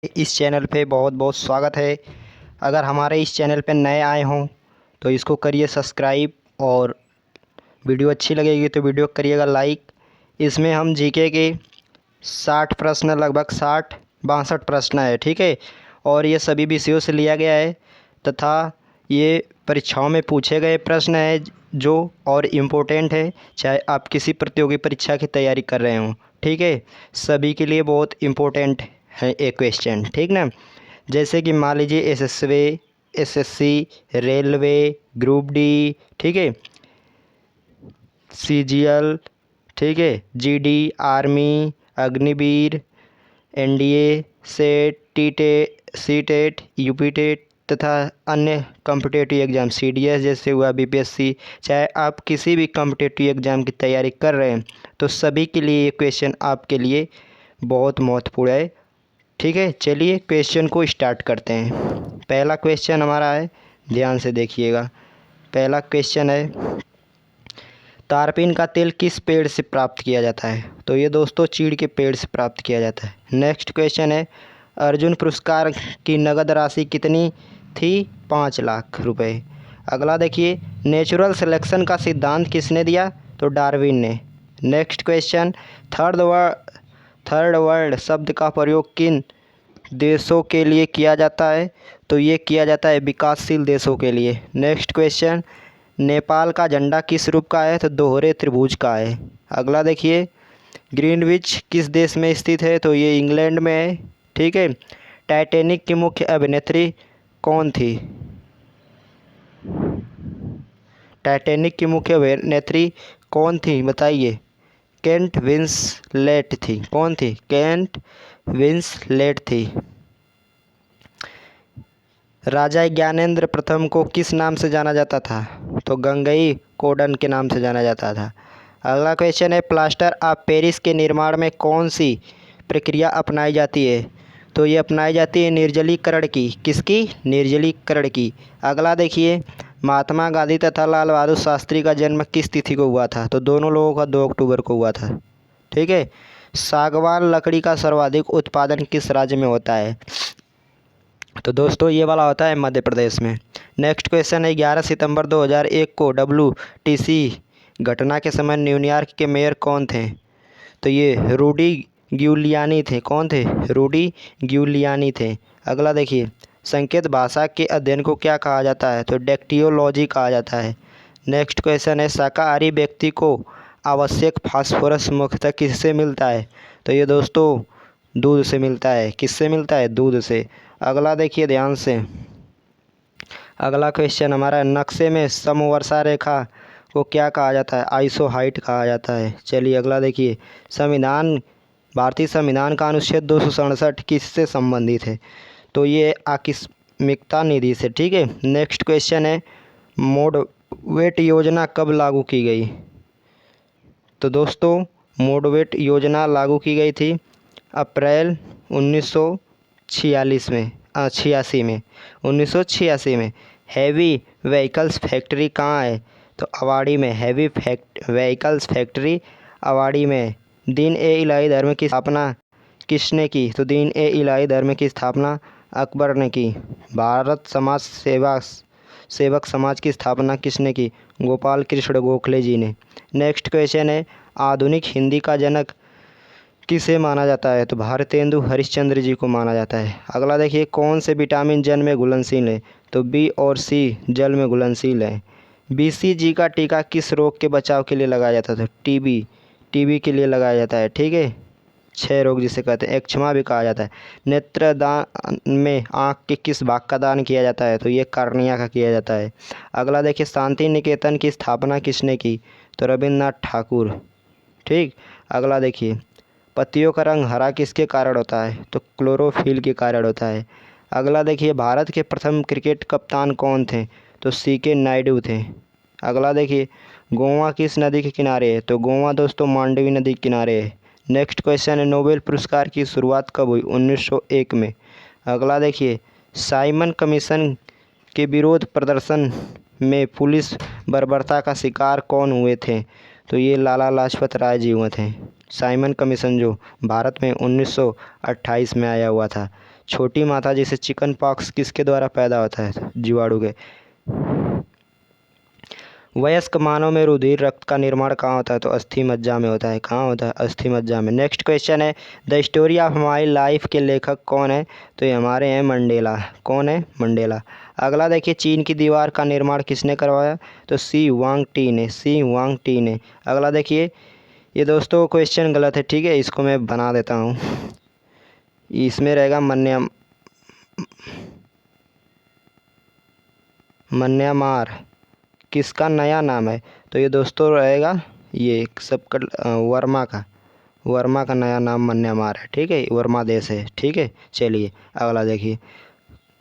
इस चैनल पे बहुत बहुत स्वागत है। अगर हमारे इस चैनल पे नए आए हों तो इसको करिए सब्सक्राइब और वीडियो अच्छी लगेगी तो वीडियो करिएगा लाइक। इसमें हम जीके के 60 प्रश्न, लगभग 62 प्रश्न है, ठीक है। और ये सभी विषयों से लिया गया है तथा ये परीक्षाओं में पूछे गए प्रश्न है जो और इम्पोर्टेंट है, चाहे आप किसी प्रतियोगी परीक्षा की तैयारी कर रहे हों, ठीक है। सभी के लिए बहुत इम्पोर्टेंट है एक क्वेश्चन, ठीक ना। जैसे कि मान लीजिए एसएससी, रेलवे, ग्रुप डी, ठीक है, सीजीएल, ठीक है, GD, army, Agniveer, NDA, set, CTET, UPTET तथा अन्य कॉम्पिटेटिव एग्ज़ाम सीडीएस जैसे हुआ, बीपीएससी। चाहे आप किसी भी कॉम्पिटेटिव एग्ज़ाम की तैयारी कर रहे हैं तो सभी के लिए ये क्वेश्चन आपके लिए बहुत महत्वपूर्ण है, ठीक है। चलिए क्वेश्चन को स्टार्ट करते हैं। पहला क्वेश्चन हमारा है, ध्यान से देखिएगा। पहला क्वेश्चन है, तारपीन का तेल किस पेड़ से प्राप्त किया जाता है? तो ये दोस्तों चीड़ के पेड़ से प्राप्त किया जाता है। नेक्स्ट क्वेश्चन है, अर्जुन पुरस्कार की नगद राशि कितनी थी? 5 लाख रुपए। अगला देखिए, नेचुरल सिलेक्शन का सिद्धांत किसने दिया? तो डार्विन ने। नेक्स्ट क्वेश्चन, थर्ड वर्ल्ड शब्द का प्रयोग किन देशों के लिए किया जाता है? तो ये किया जाता है विकासशील देशों के लिए। नेक्स्ट क्वेश्चन, नेपाल का झंडा किस रूप का है? तो दोहरे त्रिभुज का है। अगला देखिए, ग्रीनविच किस देश में स्थित है? तो ये इंग्लैंड में है, ठीक है। टाइटैनिक की मुख्य अभिनेत्री कौन थी? टाइटैनिक की मुख्य अभिनेत्री कौन थी बताइए? केट विंसलेट थी। कौन थी? केट विंसलेट थी। राजा ज्ञानेंद्र प्रथम को किस नाम से जाना जाता था? तो गंगई कोंडन के नाम से जाना जाता था। अगला क्वेश्चन है, प्लास्टर ऑफ पेरिस के निर्माण में कौन सी प्रक्रिया अपनाई जाती है? तो ये अपनाई जाती है निर्जलीकरण की। किसकी? निर्जलीकरण की। अगला देखिए, महात्मा गांधी तथा लाल बहादुर शास्त्री का जन्म किस तिथि को हुआ था? तो दोनों लोगों का 2 अक्टूबर को हुआ था, ठीक है। सागवान लकड़ी का सर्वाधिक उत्पादन किस राज्य में होता है? तो दोस्तों ये वाला होता है मध्य प्रदेश में। नेक्स्ट क्वेश्चन है, 11 सितंबर 2001 को WTC घटना के समय न्यूयॉर्क के मेयर कौन थे? तो ये रूडी गिउलियानी थे। कौन थे? रूडी गिउलियानी थे। अगला देखिए, संकेत भाषा के अध्ययन को क्या कहा जाता है? तो डेक्टियोलॉजी कहा जाता है। नेक्स्ट क्वेश्चन है, शाकाहारी व्यक्ति को आवश्यक फास्फोरस मुख्यतः किससे मिलता है? तो ये दोस्तों दूध से मिलता है। किससे मिलता है? दूध से। अगला देखिए ध्यान से, अगला क्वेश्चन हमारा, नक्शे में समवर्षा रेखा को क्या कहा जाता है? आइसोहाइट कहा जाता है। चलिए अगला देखिए, भारतीय संविधान का अनुच्छेद 267 किससे संबंधित है? तो ये आकस्मिकता निधि से, ठीक है। नेक्स्ट क्वेश्चन है, मोडवेट योजना कब लागू की गई? तो दोस्तों मोडवेट योजना लागू की गई थी अप्रैल 1986 में, 1986 में। हैवी व्हीकल्स फैक्ट्री कहाँ है? तो अवाड़ी में। हैवी व्हीकल्स फैक्ट्री अवाड़ी में। दीन ए इलाही धर्म की स्थापना किसने की? तो दीन ए इलाही धर्म की स्थापना अकबर ने की। भारत समाज सेवक समाज की स्थापना किसने की? गोपाल कृष्ण गोखले जी ने। नेक्स्ट क्वेश्चन है, आधुनिक हिंदी का जनक किसे माना जाता है? तो भारतेंदु हरिश्चंद्र जी को माना जाता है। अगला देखिए, कौन से विटामिन जल में घुलनशील है? तो बी और सी जल में घुलनशील है। BCG का टीका किस रोग के बचाव के लिए लगाया जाता था? टीबी के लिए लगाया जाता है, ठीक है। 6 रोग जिसे कहते हैं, एक्जिमा भी कहा जाता है। नेत्रदान में आँख के किस भाग का दान किया जाता है? तो ये कार्निया का किया जाता है। अगला देखिए, शांति निकेतन की स्थापना किसने की? तो रविन्द्रनाथ ठाकुर, ठीक। अगला देखिए, पत्तियों का रंग हरा किसके कारण होता है? तो क्लोरोफिल के कारण होता है। अगला देखिए, भारत के प्रथम क्रिकेट कप्तान कौन थे? तो CK नायडू थे। अगला देखिए, गोवा किस नदी के किनारे है? तो गोवा दोस्तों मांडवी नदी के किनारे है। नेक्स्ट क्वेश्चन है, नोबेल पुरस्कार की शुरुआत कब हुई? 1901 में। अगला देखिए, साइमन कमीशन के विरोध प्रदर्शन में पुलिस बर्बरता का शिकार कौन हुए थे? तो ये लाला लाजपत राय जी हुए थे। साइमन कमीशन जो भारत में 1928 में आया हुआ था। छोटी माता जिसे चिकन पॉक्स किसके द्वारा पैदा होता है? जीवाणु के। वयस्क मानव में रुधिर रक्त का निर्माण कहाँ होता है? तो अस्थि मज्जा में होता है। कहाँ होता है? अस्थि मज्जा में। नेक्स्ट क्वेश्चन है, the story of my life के लेखक कौन है? तो ये हमारे हैं मंडेला। कौन है? मंडेला। अगला देखिए, चीन की दीवार का निर्माण किसने करवाया? तो सी वांग टी ने। सी वांग टी ने। अगला देखिए, ये दोस्तों क्वेश्चन गलत है, ठीक है, इसको मैं बना देता हूँ। इसमें रहेगा म्यांमार किसका नया नाम है? तो ये दोस्तों रहेगा ये सबका वर्मा का नया नाम म्यांमार है, ठीक है, वर्मा देश है, ठीक है। चलिए अगला देखिए,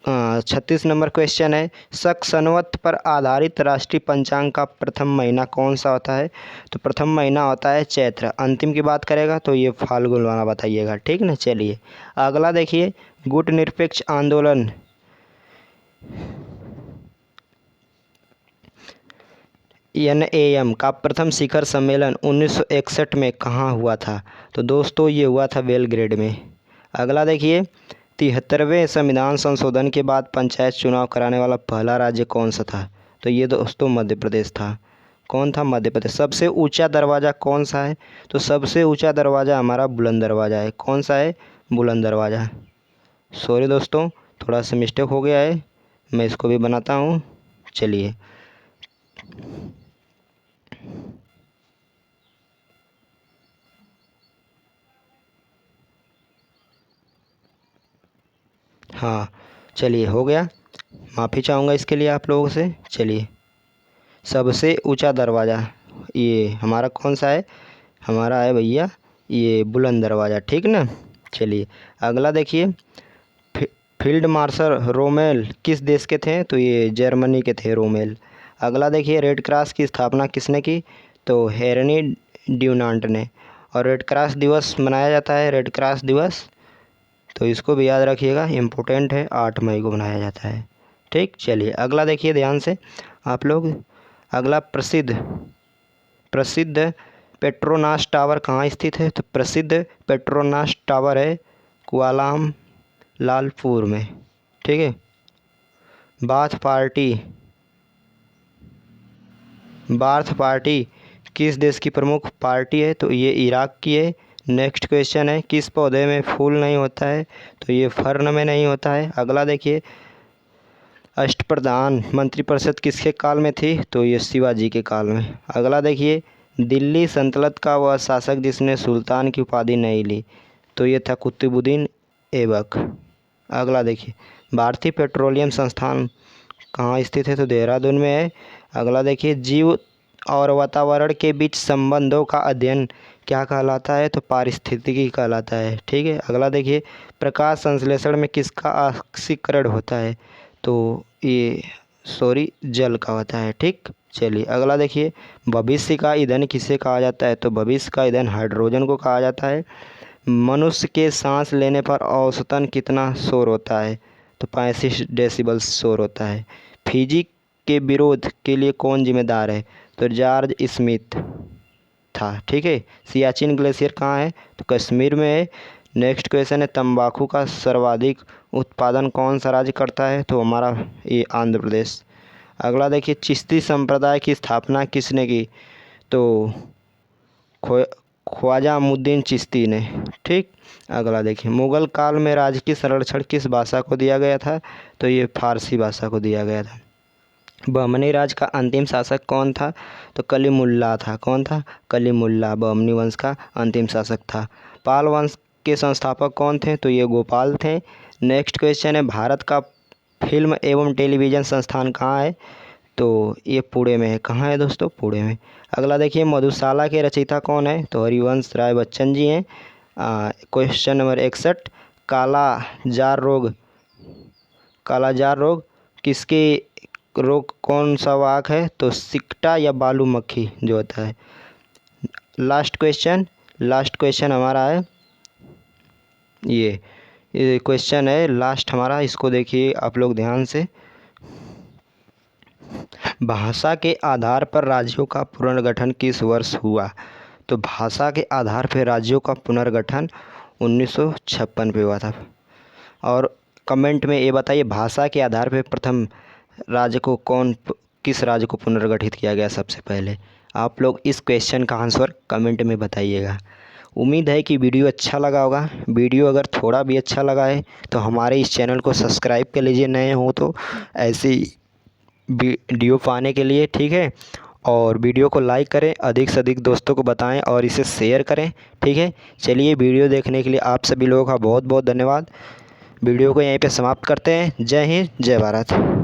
36 नंबर क्वेश्चन है, शक संवत पर आधारित राष्ट्रीय पंचांग का प्रथम महीना कौन सा होता है? तो प्रथम महीना होता है चैत्र। अंतिम की बात करेगा तो ये फाल्गुन वाला बताइएगा, ठीक ना। चलिए अगला देखिए, गुट निरपेक्ष आंदोलन NAM का प्रथम शिखर सम्मेलन 1961 में कहाँ हुआ था? तो दोस्तों ये हुआ था बेलग्रेड में। अगला देखिए, 73वें संविधान संशोधन के बाद पंचायत चुनाव कराने वाला पहला राज्य कौन सा था? तो ये दोस्तों मध्य प्रदेश था। कौन था? मध्य प्रदेश। सबसे ऊंचा दरवाज़ा कौन सा है? तो सबसे ऊंचा दरवाज़ा हमारा बुलंद दरवाज़ा है। कौन सा है? बुलंद दरवाज़ा। सॉरी दोस्तों, थोड़ा सा मिस्टेक हो गया है, मैं इसको भी बनाता हूँ। चलिए हाँ, चलिए हो गया, माफ़ी चाहूँगा इसके लिए आप लोगों से। चलिए, सबसे ऊंचा दरवाज़ा ये हमारा कौन सा है? हमारा है भैया ये बुलंद दरवाज़ा, ठीक ना। चलिए अगला देखिए, फील्ड मार्शल रोमेल किस देश के थे? तो ये जर्मनी के थे, रोमेल। अगला देखिए, रेड क्रॉस की स्थापना किसने की? तो हेनरी ड्यूनांट ने। और रेड क्रॉस दिवस मनाया जाता है, रेड क्रॉस दिवस, तो इसको भी याद रखिएगा, इम्पोर्टेंट है, 8 मई को मनाया जाता है, ठीक। चलिए अगला देखिए ध्यान से आप लोग, अगला प्रसिद्ध पेट्रोनास टावर कहाँ स्थित है? तो प्रसिद्ध पेट्रोनास टावर है कुआलाम लालपुर में, ठीक है। बाथ पार्टी किस देश की प्रमुख पार्टी है? तो ये इराक की है। नेक्स्ट क्वेश्चन है, किस पौधे में फूल नहीं होता है? तो ये फर्न में नहीं होता है। अगला देखिए, अष्टप्रधान मंत्रिपरिषद किसके काल में थी? तो ये शिवाजी के काल में। अगला देखिए, दिल्ली सल्तनत का वह शासक जिसने सुल्तान की उपाधि नहीं ली? तो ये था कुतुबुद्दीन ऐबक। अगला देखिए, भारतीय पेट्रोलियम संस्थान कहाँ स्थित है? तो देहरादून में है। अगला देखिए, जीव और वातावरण के बीच संबंधों का अध्ययन क्या कहलाता है? तो पारिस्थितिकी कहलाता है, ठीक है। अगला देखिए, प्रकाश संश्लेषण में किसका ऑक्सीकरण होता है? तो ये जल का होता है, ठीक। चलिए अगला देखिए, भविष्य का ईंधन किसे कहा जाता है? तो भविष्य का ईंधन हाइड्रोजन को कहा जाता है। मनुष्य के सांस लेने पर औसतन कितना शोर होता है? तो 35 डेसिबल शोर होता है। फिजी के विरोध के लिए कौन जिम्मेदार है? तो जॉर्ज स्मिथ था, ठीक है। सियाचिन ग्लेशियर कहाँ है? तो कश्मीर में है। नेक्स्ट क्वेश्चन है, तंबाकू का सर्वाधिक उत्पादन कौन सा राज्य करता है? तो हमारा ये आंध्र प्रदेश। अगला देखिए, चिश्ती संप्रदाय की स्थापना किसने की? तो ख्वाजा अमुद्दीन चिश्ती ने, ठीक। अगला देखिए, मुगल काल में राजकीय संरक्षण किस भाषा को दिया गया था? तो ये फारसी भाषा को दिया गया था। बहमनी राज का अंतिम शासक कौन था? तो कलीमुल्ला था। कौन था? कलीमुल्ला बहमनी वंश का अंतिम शासक था। पाल वंश के संस्थापक कौन थे? तो ये गोपाल थे। नेक्स्ट क्वेश्चन है, भारत का फिल्म एवं टेलीविज़न संस्थान कहाँ है? तो ये पुणे में है। कहाँ है दोस्तों? पुणे में। अगला देखिए, मधुशाला के रचयिता कौन है? तो हरिवंश राय बच्चन जी हैं। क्वेश्चन नंबर 61, कालाजार रोग किसके रोग कौन सा वाहक है? तो सिकटा या बालू मक्खी जो होता है। लास्ट क्वेश्चन हमारा है ये क्वेश्चन है लास्ट हमारा, इसको देखिए आप लोग ध्यान से। भाषा के आधार पर राज्यों का पुनर्गठन किस वर्ष हुआ? तो भाषा के आधार पर राज्यों का पुनर्गठन 1956 पे हुआ था। और कमेंट में ये बताइए भाषा के आधार पर प्रथम राज्य को किस राज्य को पुनर्गठित किया गया सबसे पहले। आप लोग इस क्वेश्चन का आंसर कमेंट में बताइएगा। उम्मीद है कि वीडियो अच्छा लगा होगा। वीडियो अगर थोड़ा भी अच्छा लगा है तो हमारे इस चैनल को सब्सक्राइब कर लीजिए, नए हो तो ऐसी वीडियो पाने के लिए, ठीक है। और वीडियो को लाइक करें, अधिक से अधिक दोस्तों को बताएं और इसे शेयर करें, ठीक है। चलिए, वीडियो देखने के लिए आप सभी लोगों का बहुत बहुत धन्यवाद। वीडियो को यहीं पे समाप्त करते हैं। जय हिंद, जय भारत।